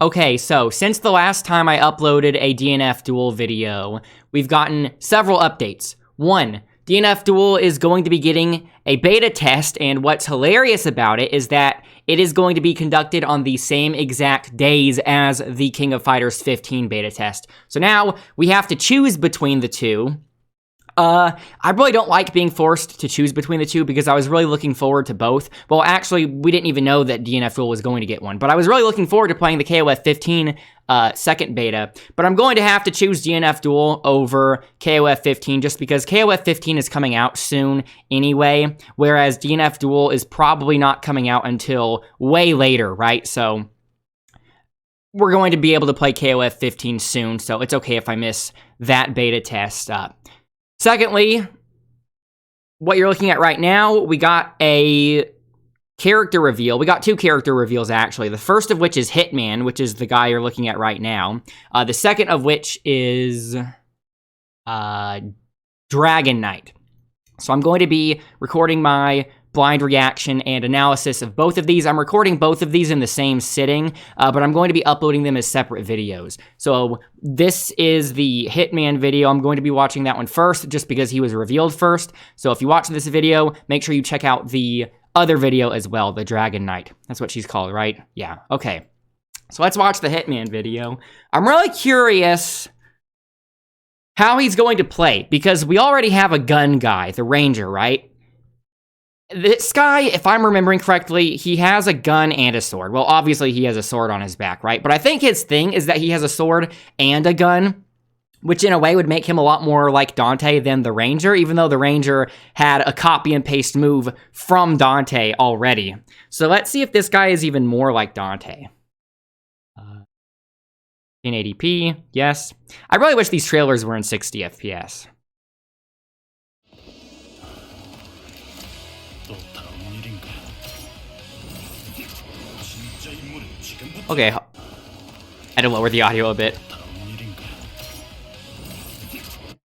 Okay, so since the last time I uploaded a DNF Duel video, we've gotten several updates. One, DNF Duel is going to be getting a beta test, and what's hilarious about it is that it is going to be conducted on the same exact days as the King of Fighters 15 beta test. So now we have to choose between the two. I really don't like being forced to choose between the two because I was really looking forward to both. Well, actually, we didn't even know that DNF Duel was going to get one, but I was really looking forward to playing the KOF15 second beta. But I'm going to have to choose DNF Duel over KOF15 just because KOF15 is coming out soon anyway, whereas DNF Duel is probably not coming out until way later, right? So we're going to be able to play KOF15 soon, so it's okay if I miss that beta test. Secondly, what you're looking at right now, we got a character reveal. We got two character reveals, actually. The first of which is Hitman, which is the guy you're looking at right now. The second of which is Dragon Knight. So I'm going to be recording my blind reaction and analysis of both of these. I'm recording both of these in the same sitting, but I'm going to be uploading them as separate videos. So this is the Hitman video. I'm going to be watching that one first just because he was revealed first. So if you watch this video, make sure you check out the other video as well, the Dragon Knight. That's what she's called, right? Yeah, okay. So let's watch the Hitman video. I'm really curious how he's going to play because we already have a gun guy, the Ranger, right? This guy, if I'm remembering correctly, he has a gun and a sword. Well, obviously he has a sword on his back, right? But I think his thing is that he has a sword and a gun, which in a way would make him a lot more like Dante than the Ranger, even though the Ranger had a copy and paste move from Dante already. So let's see if this guy is even more like Dante. In 1080p, yes. I really wish these trailers were in 60 FPS. Okay, I had to lower the audio a bit.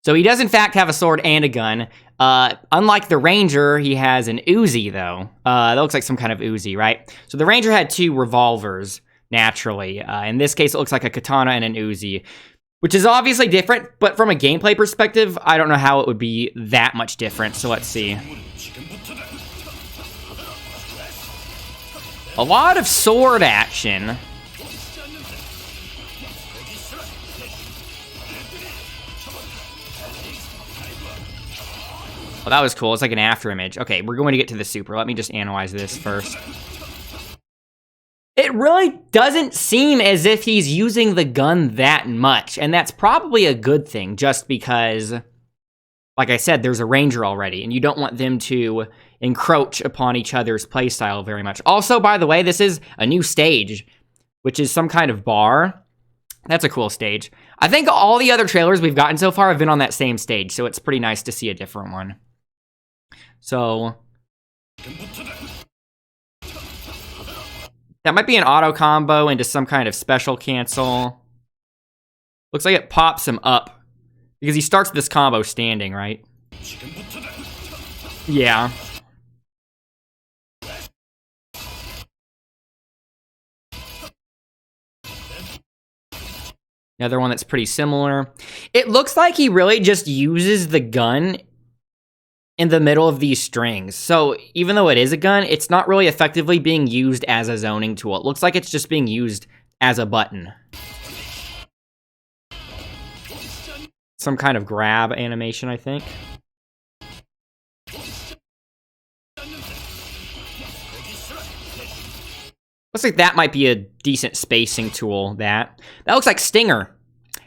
So he does in fact have a sword and a gun. Unlike the Ranger, he has an Uzi though. That looks like some kind of Uzi, right? So the Ranger had two revolvers, naturally. In this case, it looks like a katana and an Uzi, which is obviously different, but from a gameplay perspective, I don't know how it would be that much different, so let's see. A lot of sword action. Well, that was cool. It's like an after image. Okay, we're going to get to the super. Let me just analyze this first. It really doesn't seem as if he's using the gun that much, and that's probably a good thing, just because, like I said, there's a Ranger already, and you don't want them to encroach upon each other's playstyle very much. Also, by the way, this is a new stage, which is some kind of bar. That's a cool stage. I think all the other trailers we've gotten so far have been on that same stage, so it's pretty nice to see a different one. So that might be an auto combo into some kind of special cancel. Looks like it pops him up because he starts this combo standing, right? Yeah. Another one that's pretty similar. It looks like he really just uses the gun in the middle of these strings. So even though it is a gun, it's not really effectively being used as a zoning tool. It looks like it's just being used as a button. Some kind of grab animation, I think. Looks like that might be a decent spacing tool, that. That looks like Stinger.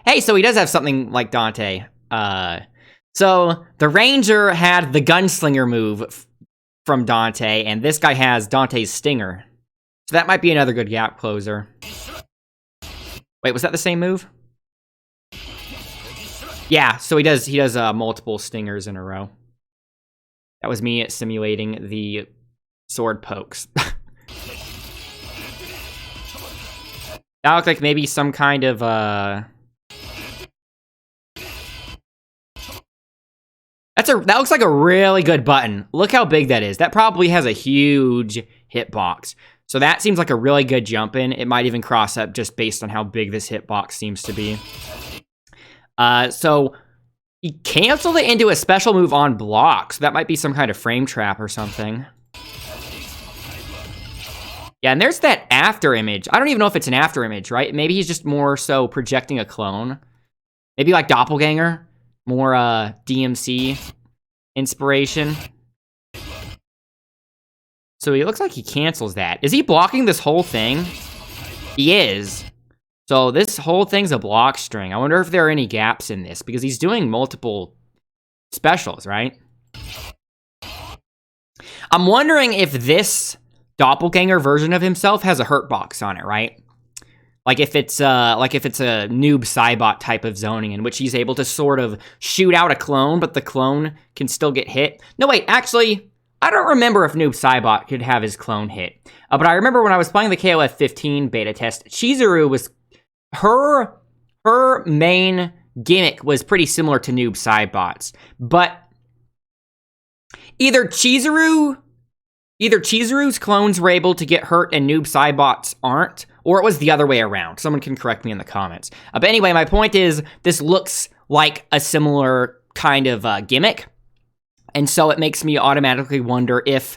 Hey, so he does have something like Dante. So the Ranger had the Gunslinger move from Dante, and this guy has Dante's Stinger. So that might be another good gap closer. Wait, was that the same move? Yeah, so he does multiple Stingers in a row. That was me simulating the sword pokes. That looked like maybe some kind of, that looks like a really good button. Look how big that is. That probably has a huge hitbox. So that seems like a really good jump in. It might even cross up just based on how big this hitbox seems to be. So he canceled it into a special move on block. So that might be some kind of frame trap or something. Yeah, and there's that after image. I don't even know if it's an after image, right? Maybe he's just more so projecting a clone. Maybe like Doppelganger. More DMC inspiration. So he looks like he cancels that. Is he blocking this whole thing? He is. So this whole thing's a block string. I wonder if there are any gaps in this, because he's doing multiple specials, right? I'm wondering if this Doppelganger version of himself has a hurt box on it, right? Like if it's a noob Cybot type of zoning in which he's able to sort of shoot out a clone, but the clone can still get hit. No, wait, actually, I don't remember if noob Cybot could have his clone hit. But I remember when I was playing the KOFXV beta test, Chizuru was her main gimmick was pretty similar to noob Cybot's, but either Chizuru's clones were able to get hurt and noob Cybot's aren't, or it was the other way around. Someone can correct me in the comments. But anyway, my point is, this looks like a similar kind of gimmick, and so it makes me automatically wonder if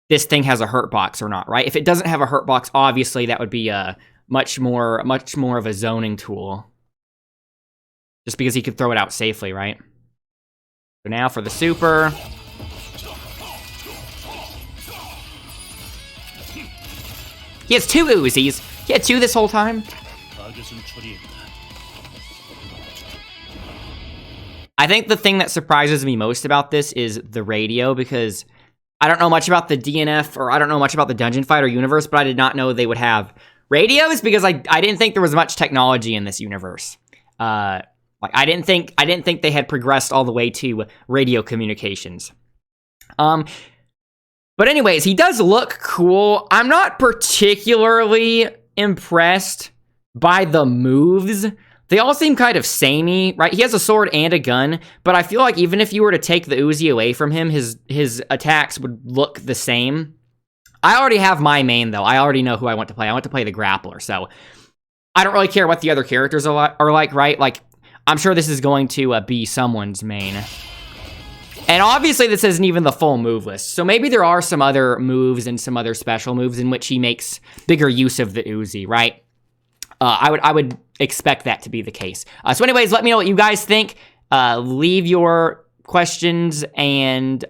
this thing has a hurt box or not, right? If it doesn't have a hurt box, obviously that would be a much more of a zoning tool, just because he could throw it out safely, right? So now for the super. He has 2 Uzis. He had 2 this whole time. I think the thing that surprises me most about this is the radio, because I don't know much about the DNF, or I don't know much about the Dungeon Fighter universe, but I did not know they would have radios, because I didn't think there was much technology in this universe. Like I didn't think they had progressed all the way to radio communications. But anyways, he does look cool. I'm not particularly impressed by the moves. They all seem kind of samey, right? He has a sword and a gun, but I feel like even if you were to take the Uzi away from him, his attacks would look the same. I already have my main, though. I already know who I want to play. I want to play the Grappler, so I don't really care what the other characters are like, right? Like, I'm sure this is going to be someone's main. And obviously, this isn't even the full move list, so maybe there are some other moves and some other special moves in which he makes bigger use of the Uzi, right? I would expect that to be the case. So anyways, let me know what you guys think. Leave your questions and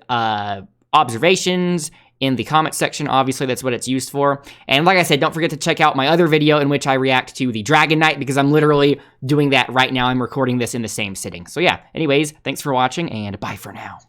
observations in the comment section. Obviously, that's what it's used for. And like I said, don't forget to check out my other video in which I react to the Dragon Knight, because I'm literally doing that right now. I'm recording this in the same sitting. So yeah, anyways, thanks for watching, and bye for now.